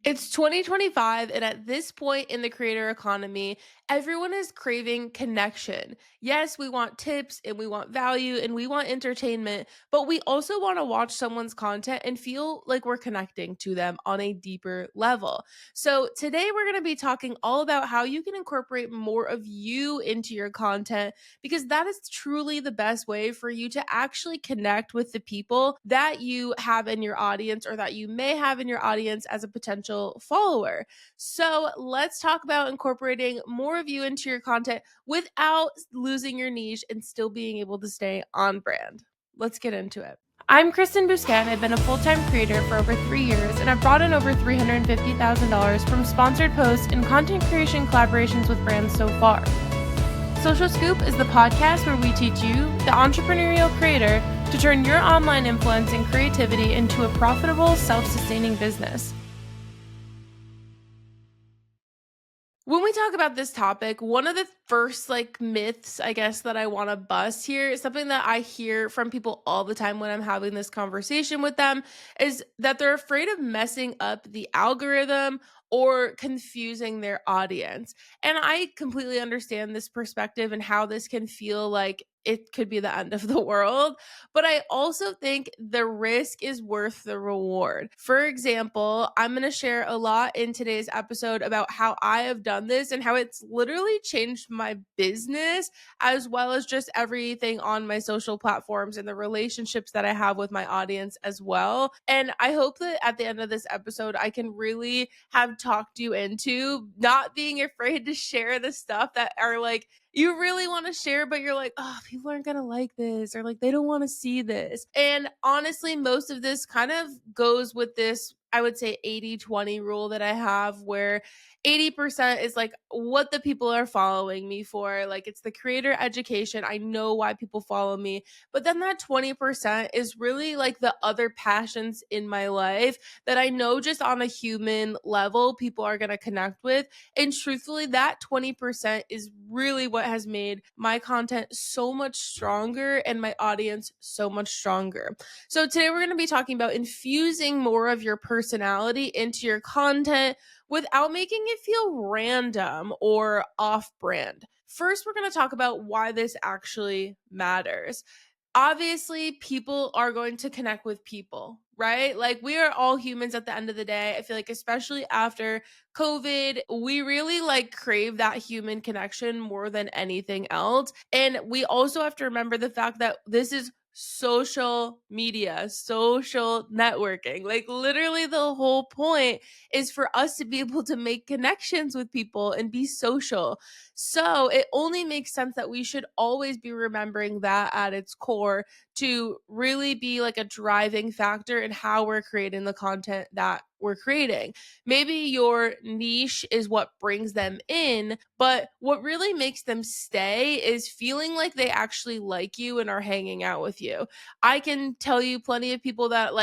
It's 2025, and at this point in the creator economy, everyone is craving connection. Yes, we want tips and we want value and we want entertainment, but we also want to watch someone's content and feel like we're connecting to them on a deeper level. So, today we're going to be talking all about how you can incorporate more of you into your content because that is truly the best way for you to actually connect with the people that you have in your audience or that you may have in your audience as a potential follower. So, let's talk about incorporating more of you into your content without losing your niche and still being able to stay on brand. Let's get into it. I'm Kristen Busquet. I've been a full-time creator for over 3 years, and I've brought in over $350,000 from sponsored posts and content creation collaborations with brands so far. Social Scoop is the podcast where we teach you, the entrepreneurial creator, to turn your online influence and creativity into a profitable, self-sustaining business. When we talk about this topic, one of the first myths, I guess, that I want to bust here is something that I hear from people all the time when I'm having this conversation with them is that they're afraid of messing up the algorithm or confusing their audience. And I completely understand this perspective and how this can feel like it could be the end of the world. But I also think the risk is worth the reward. For example, I'm going to share a lot in today's episode about how I have done this and how it's literally changed my business as well as just everything on my social platforms and the relationships that I have with my audience as well. And I hope that at the end of this episode, I can really have talked you into not being afraid to share the stuff that are you really want to share, but you're like, oh, people aren't going to like this, or like they don't want to see this. And honestly, most of this kind of goes with this, I would say 80-20 rule that I have where 80% is like what the people are following me for. Like it's the creator education. I know why people follow me. But then that 20% is really like the other passions in my life that I know just on a human level people are going to connect with. And truthfully, that 20% is really what has made my content so much stronger and my audience so much stronger. So today we're going to be talking about infusing more of your personality into your content without making it feel random or off brand. First, we're going to talk about why this actually matters. Obviously, people are going to connect with people, right? Like we are all humans at the end of the day. I feel like especially after COVID, we really crave that human connection more than anything else. And we also have to remember the fact that this is social media, social networking. Like literally the whole point is for us to be able to make connections with people and be social. So it only makes sense that we should always be remembering that at its core to really be like a driving factor in how we're creating the content that we're creating. Maybe your niche is what brings them in, but what really makes them stay is feeling like they actually like you and are hanging out with you. I can tell you plenty of people that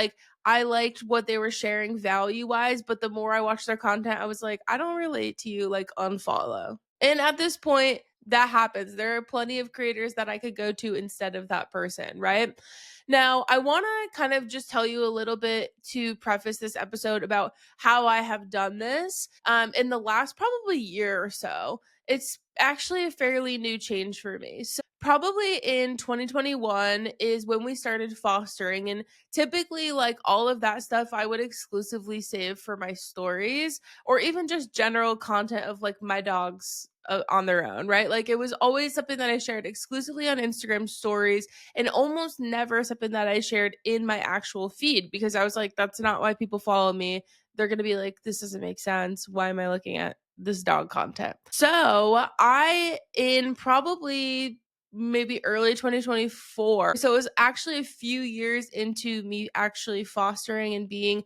I liked what they were sharing value wise, but the more I watched their content, I was like, I don't relate to you, like unfollow. And at this point, that happens. There are plenty of creators that I could go to instead of that person, right? Now, I want to kind of just tell you a little bit to preface this episode about how I have done this in the last probably year or so. It's actually a fairly new change for me. So, probably in 2021 is when we started fostering. And typically, like all of that stuff, I would exclusively save for my stories or even just general content of like my dogs on their own, right? Like it was always something that I shared exclusively on Instagram stories and almost never something that I shared in my actual feed because I was like, that's not why people follow me. They're going to be like, this doesn't make sense. Why am I looking at this dog content? So I, in probably maybe early 2024, so it was actually a few years into me actually fostering and being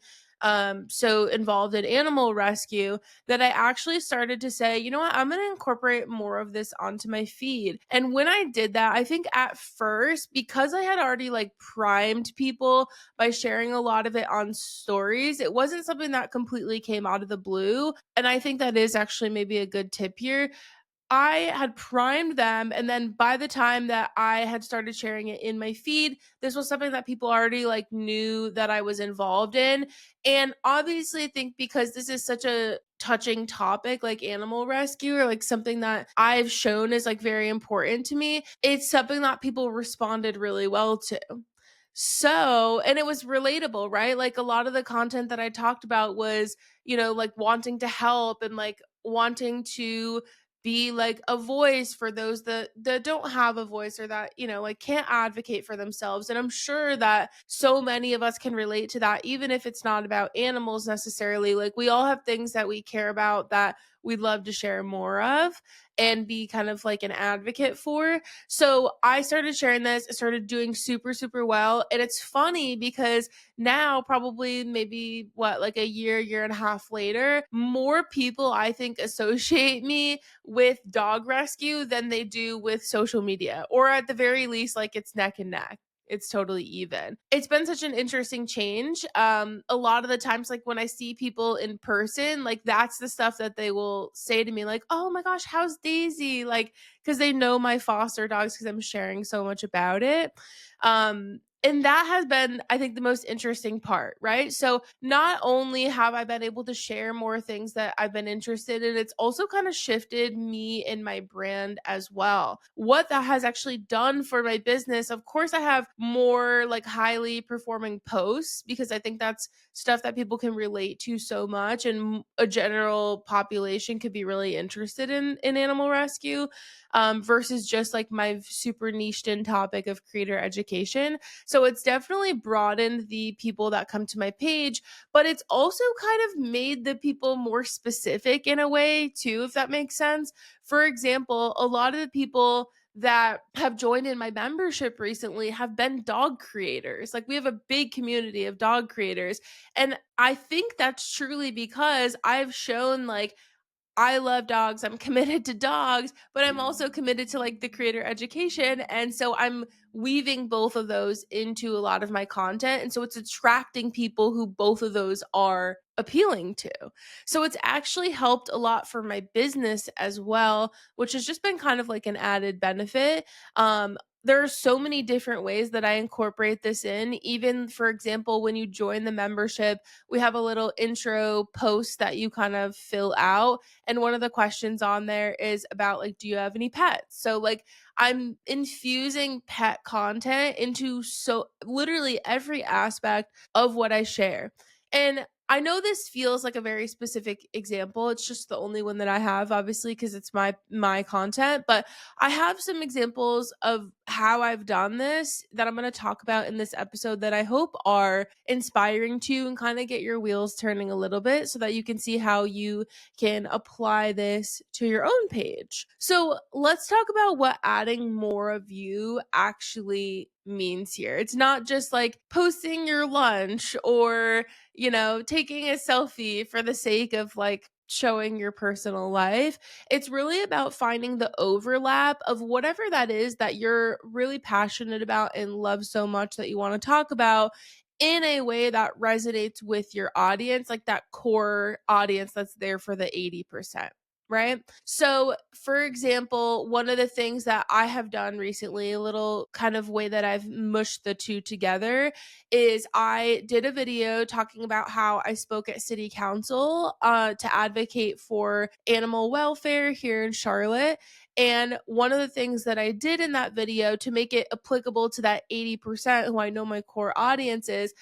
so involved in animal rescue that I actually started to say, you know what, I'm going to incorporate more of this onto my feed. And when I did that, I think at first, because I had already primed people by sharing a lot of it on stories, it wasn't something that completely came out of the blue. And I think that is actually maybe a good tip here. I had primed them, and then by the time that I had started sharing it in my feed, this was something that people already like knew that I was involved in. And obviously, I think because this is such a touching topic like animal rescue, or like something that I've shown is like very important to me, it's something that people responded really well to. So, and it was relatable, right? Like a lot of the content that I talked about was, like wanting to help and like wanting to be like a voice for those that don't have a voice, or that, like can't advocate for themselves. And I'm sure that so many of us can relate to that, even if it's not about animals necessarily. Like we all have things that we care about that we'd love to share more of and be kind of like an advocate for. So I started sharing this, I started doing super, super well. And it's funny because now, probably maybe what, like a year and a half later, more people I think associate me with dog rescue than they do with social media, or at the very least, like it's neck and neck. It's totally even. It's been such an interesting change. A lot of the times, like when I see people in person, like that's the stuff that they will say to me, like, "Oh my gosh, how's Daisy?" Like, because they know my foster dogs because I'm sharing so much about it. And that has been, I think, the most interesting part, right? So not only have I been able to share more things that I've been interested in, it's also kind of shifted me and my brand as well. What that has actually done for my business, of course, I have more like highly performing posts because I think that's stuff that people can relate to so much, and a general population could be really interested in animal rescue, versus just like my super niched in topic of creator education. So it's definitely broadened the people that come to my page, but it's also kind of made the people more specific in a way too, if that makes sense. For example, a lot of the people that have joined in my membership recently have been dog creators. Like we have a big community of dog creators. And I think that's truly because I've shown like I love dogs. I'm committed to dogs, but I'm also committed to like the creator education. And so I'm weaving both of those into a lot of my content. And so it's attracting people who both of those are appealing to. So it's actually helped a lot for my business as well, which has just been kind of like an added benefit. There are so many different ways that I incorporate this in. Even, for example, when you join the membership, we have a little intro post that you kind of fill out, and one of the questions on there is about like, do you have any pets? So like I'm infusing pet content into so literally every aspect of what I share. And I know this feels like a very specific example. It's just the only one that I have, obviously, because it's my content. But I have some examples of how I've done this that I'm going to talk about in this episode that I hope are inspiring to you and kind of get your wheels turning a little bit so that you can see how you can apply this to your own page. So let's talk about what adding more of you actually means here. It's not just like posting your lunch or, taking a selfie for the sake of like showing your personal life. It's really about finding the overlap of whatever that is that you're really passionate about and love so much that you want to talk about in a way that resonates with your audience, like that core audience that's there for the 80%. Right. So, for example, one of the things that I have done recently, a little kind of way that I've mushed the two together, is I did a video talking about how I spoke at city council to advocate for animal welfare here in Charlotte. And one of the things that I did in that video to make it applicable to that 80% who I know my core audience is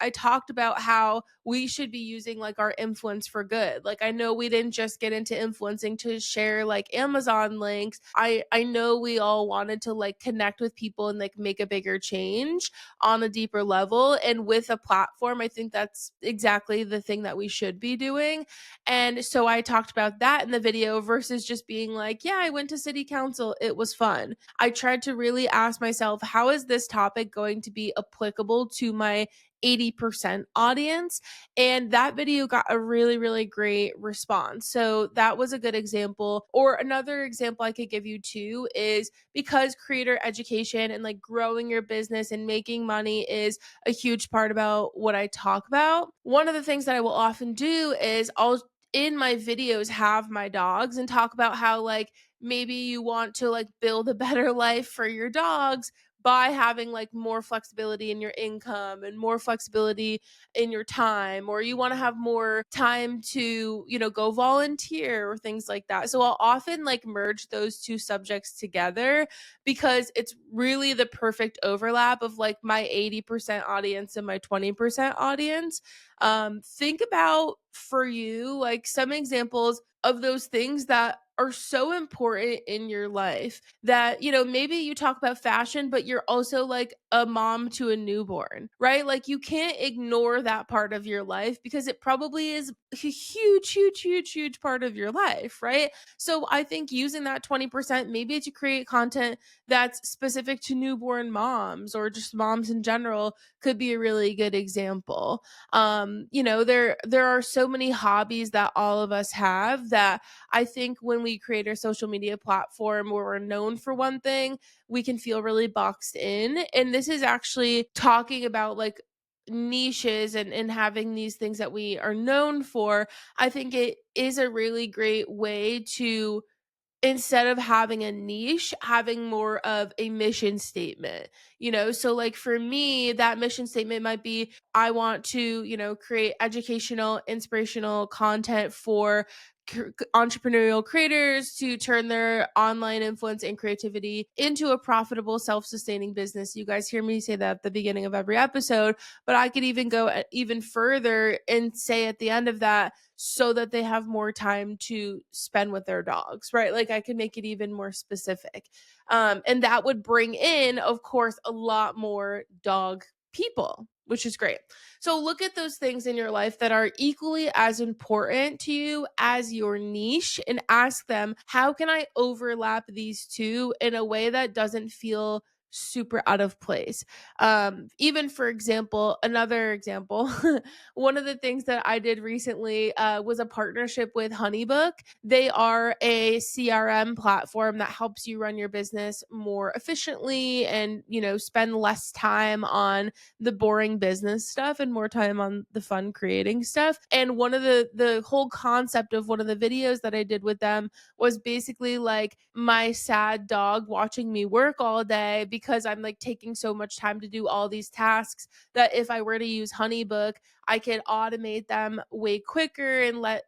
I talked about how we should be using like our influence for good. Like I know we didn't just get into influencing to share like Amazon links. I know we all wanted to like connect with people and like make a bigger change on a deeper level. And with a platform, I think that's exactly the thing that we should be doing. And so I talked about that in the video versus just being like, yeah, I went to city council. It was fun. I tried to really ask myself, how is this topic going to be applicable to my 80% audience? And that video got a really, really great response. So that was a good example. Or another example I could give you too is because creator education and like growing your business and making money is a huge part about what I talk about. One of the things that I will often do is I'll in my videos have my dogs and talk about how like maybe you want to like build a better life for your dogs by having like more flexibility in your income and more flexibility in your time, or you want to have more time to, go volunteer or things like that. So I'll often like merge those two subjects together because it's really the perfect overlap of like my 80% audience and my 20% audience. Think about for you like some examples of those things that are so important in your life that, maybe you talk about fashion, but you're also like a mom to a newborn, right? Like you can't ignore that part of your life because it probably is a huge, huge, huge, huge part of your life, right? So I think using that 20% maybe to create content that's specific to newborn moms or just moms in general could be a really good example. There are so many hobbies that all of us have that I think when we create our social media platform where we're known for one thing, we can feel really boxed in. And this is actually talking about like niches and having these things that we are known for. I think it is a really great way to, instead of having a niche, having more of a mission statement. So like for me, that mission statement might be I want to, create educational, inspirational content for entrepreneurial creators to turn their online influence and creativity into a profitable self-sustaining business. You guys hear me say that at the beginning of every episode, but I could even go even further and say at the end of that, so that they have more time to spend with their dogs, right? Like I could make it even more specific. And that would bring in, of course, a lot more dog people, which is great. So look at those things in your life that are equally as important to you as your niche and ask them, how can I overlap these two in a way that doesn't feel super out of place? Even for example, another example, one of the things that I did recently was a partnership with Honeybook. They are a CRM platform that helps you run your business more efficiently and, spend less time on the boring business stuff and more time on the fun creating stuff. And one of the whole concept of one of the videos that I did with them was basically like my sad dog watching me work all day because I'm like taking so much time to do all these tasks that if I were to use Honeybook, I could automate them way quicker and let,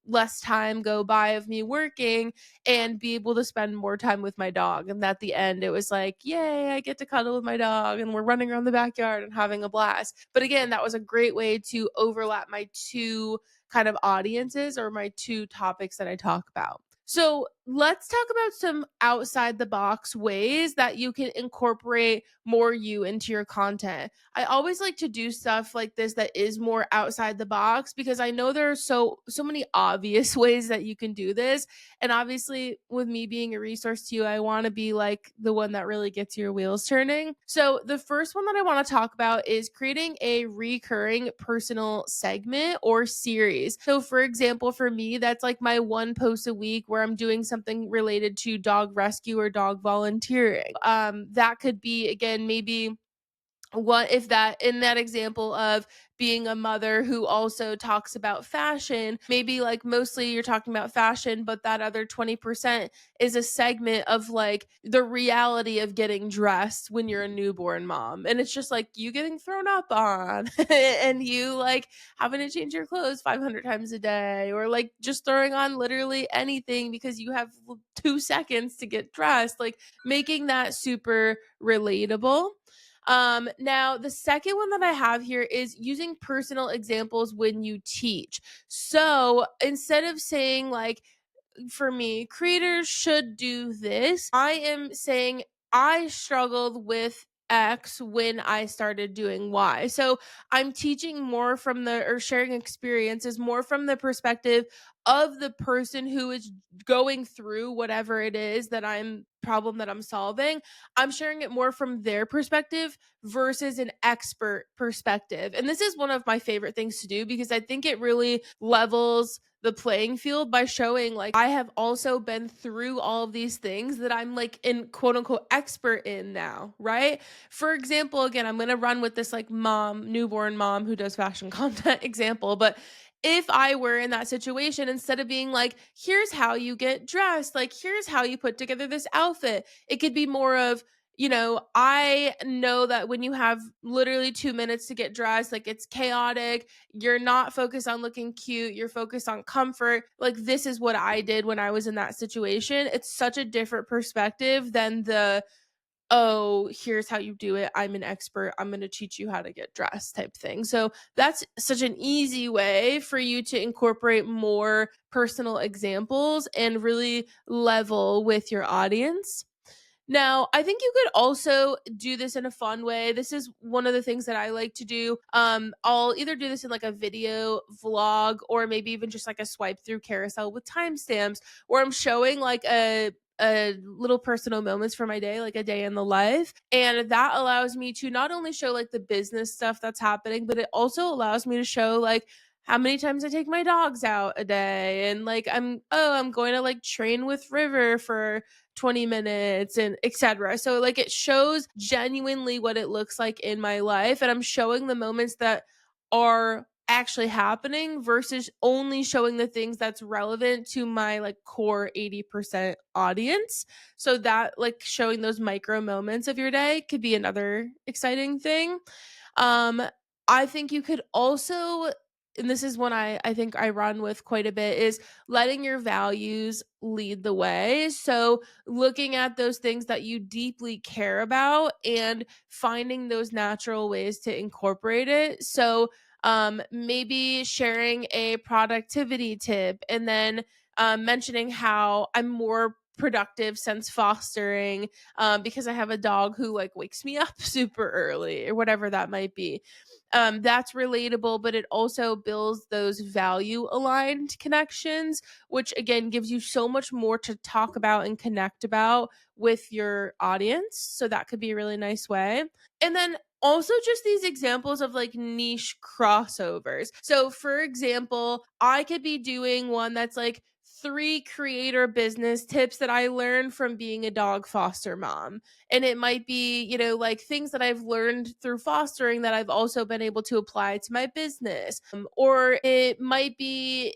less time go by of me working and be able to spend more time with my dog. And at the end, it was like, yay, I get to cuddle with my dog and we're running around the backyard and having a blast. But again, that was a great way to overlap my two kind of audiences or my two topics that I talk about. So let's talk about some outside the box ways that you can incorporate more you into your content. I always like to do stuff like this that is more outside the box because I know there are so many obvious ways that you can do this. And obviously, with me being a resource to you, I want to be like the one that really gets your wheels turning. So the first one that I want to talk about is creating a recurring personal segment or series. So for example, for me, that's like my one post a week where I'm doing something related to dog rescue or dog volunteering. That could be again maybe what if that in that example of being a mother who also talks about fashion, maybe like mostly you're talking about fashion, but that other 20% is a segment of like the reality of getting dressed when you're a newborn mom. And it's just like you getting thrown up on and you like having to change your clothes 500 times a day, or like just throwing on literally anything because you have 2 seconds to get dressed, like making that super relatable. Now the second one that I have here is using personal examples when you teach. So instead of saying like, for me, creators should do this, I am saying I struggled with X when I started doing Y. So I'm teaching more from the, or sharing experiences more from the perspective of the person who is going through whatever it is that I'm solving. I'm sharing it more from their perspective versus an expert perspective. And this is one of my favorite things to do because I think it really levels the playing field by showing like I have also been through all of these things that I'm like in quote unquote expert in now, right? For example, again, I'm going to run with this like newborn mom who does fashion content example, but if I were in that situation, instead of being like, here's how you get dressed, like, here's how you put together this outfit, it could be more of, I know that when you have literally 2 minutes to get dressed, like it's chaotic, you're not focused on looking cute, you're focused on comfort. Like, this is what I did when I was in that situation. It's such a different perspective than the, oh, here's how you do it. I'm an expert. I'm going to teach you how to get dressed type thing. So that's such an easy way for you to incorporate more personal examples and really level with your audience. Now, I think you could also do this in a fun way. This is one of the things that I like to do. I'll either do this in like a video vlog or maybe even just like a swipe through carousel with timestamps where I'm showing like a little personal moments for my day, like a day in the life. And that allows me to not only show like the business stuff that's happening, but it also allows me to show like how many times I take my dogs out a day, and like I'm going to like train with River for 20 minutes and etc. So like it shows genuinely what it looks like in my life, and I'm showing the moments that are actually happening versus only showing the things that's relevant to my like core 80% audience. So that like showing those micro moments of your day could be another exciting thing. um, I think you could also, and this is one I think I run with quite a bit, is letting your values lead the way. So looking at those things that you deeply care about and finding those natural ways to incorporate it. So maybe sharing a productivity tip and then mentioning how I'm more productive since fostering, because I have a dog who like wakes me up super early or whatever that might be. That's relatable, but it also builds those value aligned connections, which again gives you so much more to talk about and connect about with your audience. So that could be a really nice way. And then also just these examples of like niche crossovers. So, for example, I could be doing one that's like 3 creator business tips that I learned from being a dog foster mom. And it might be, like things that I've learned through fostering that I've also been able to apply to my business. Or it might be,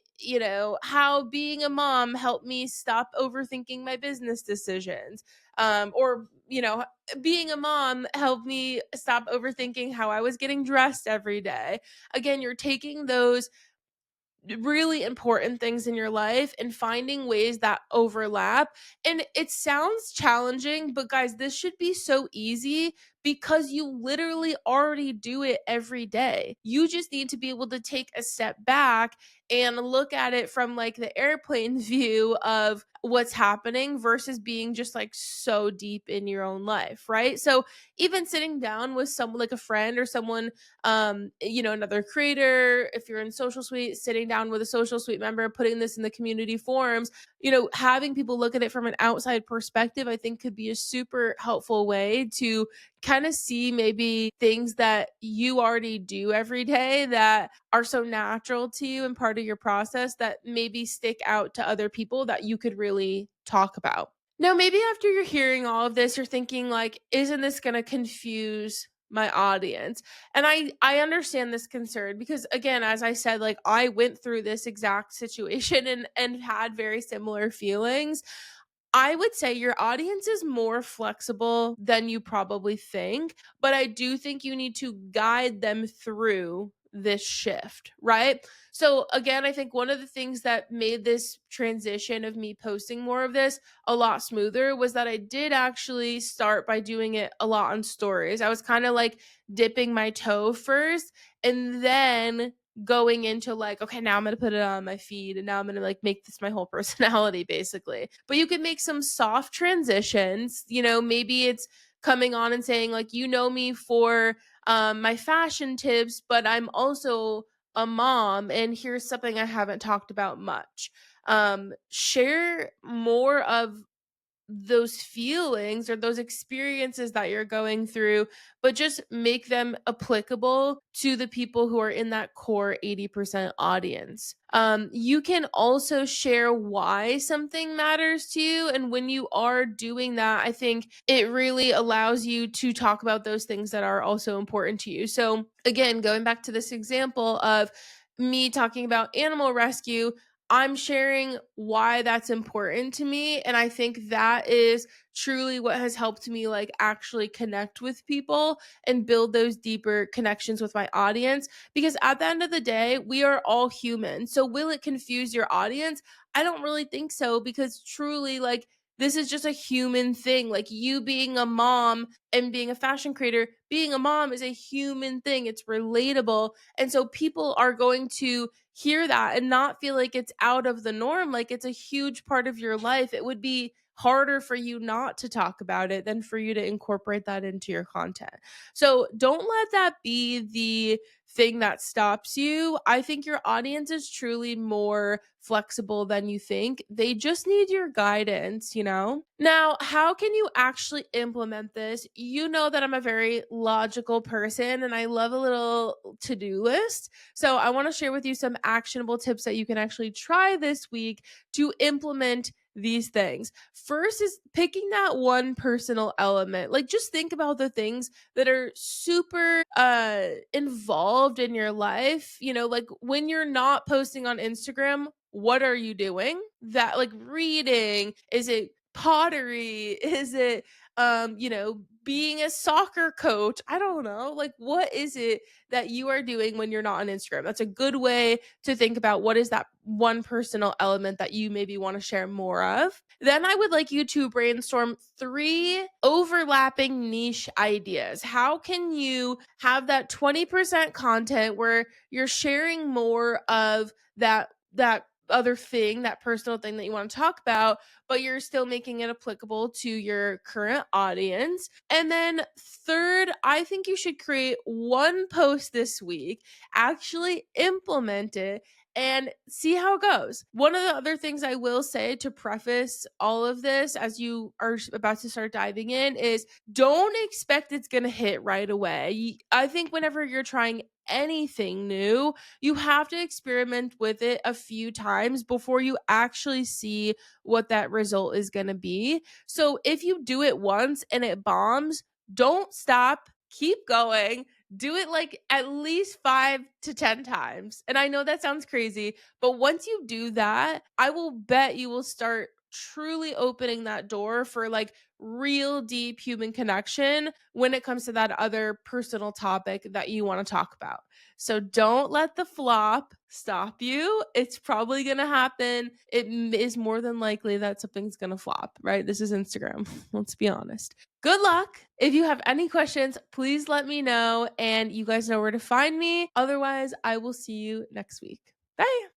how being a mom helped me stop overthinking my business decisions. Or, being a mom helped me stop overthinking how I was getting dressed every day. Again, you're taking those really important things in your life and finding ways that overlap. And it sounds challenging, but guys, this should be so easy because you literally already do it every day. You just need to be able to take a step back and look at it from like the airplane view of what's happening versus being just like so deep in your own life, right? So even sitting down with someone like a friend or someone, another creator, if you're in Social Suite, sitting down with a Social Suite member, putting this in the community forums, having people look at it from an outside perspective, I think could be a super helpful way to kind of see maybe things that you already do every day that are so natural to you and part of your process that maybe stick out to other people that you could really talk about. Now, maybe after you're hearing all of this, you're thinking like, isn't this going to confuse my audience? And I understand this concern because again, as I said, like I went through this exact situation and had very similar feelings. I would say your audience is more flexible than you probably think, but I do think you need to guide them through this shift, right? So, again, I think one of the things that made this transition of me posting more of this a lot smoother was that I did actually start by doing it a lot on stories. I was kind of like dipping my toe first and then going into like, okay, now I'm going to put it on my feed and now I'm going to like make this my whole personality basically. But you could make some soft transitions, maybe it's coming on and saying like, me for my fashion tips, but I'm also a mom and here's something I haven't talked about much. Share more of those feelings or those experiences that you're going through, but just make them applicable to the people who are in that core 80% audience. You can also share why something matters to you. And when you are doing that, I think it really allows you to talk about those things that are also important to you. So, again, going back to this example of me talking about animal rescue, I'm sharing why that's important to me. And I think that is truly what has helped me like actually connect with people and build those deeper connections with my audience. Because at the end of the day, we are all human. So will it confuse your audience? I don't really think so, because truly, like, this is just a human thing. Like, you being a mom and being a fashion creator, being a mom is a human thing. It's relatable. And so people are going to hear that and not feel like it's out of the norm, like it's a huge part of your life. It would be harder for you not to talk about it than for you to incorporate that into your content. So don't let that be the thing that stops you. I think your audience is truly more flexible than you think. They just need your guidance, you know? Now, how can you actually implement this? You know that I'm a very logical person and I love a little to do list. So, I want to share with you some actionable tips that you can actually try this week to implement these things. First is picking that one personal element. Like, just think about the things that are super involved in your life. You know, like when you're not posting on Instagram, what are you doing? That, like, reading? Is it pottery? Is it being a soccer coach? I don't know. Like, what is it that you are doing when you're not on Instagram? That's a good way to think about what is that one personal element that you maybe want to share more of. Then I would like you to brainstorm 3 overlapping niche ideas. How can you have that 20% content where you're sharing more of that other thing, that personal thing that you want to talk about, but you're still making it applicable to your current audience? And then third, I think you should create one post this week, actually implement it, and see how it goes. One of the other things I will say to preface all of this as you are about to start diving in is, don't expect it's going to hit right away. I think whenever you're trying anything new, you have to experiment with it a few times before you actually see what that result is going to be. So if you do it once and it bombs, don't stop, keep going. Do it like at least 5 to 10 times. And I know that sounds crazy, but once you do that, I will bet you will start truly opening that door for like real deep human connection when it comes to that other personal topic that you want to talk about. So don't let the flop stop you. It's probably going to happen. Is more than likely that something's going to flop, right? This is Instagram. Let's be honest. Good luck. If you have any questions, please let me know, and you guys know where to find me. Otherwise, I will see you next week. Bye.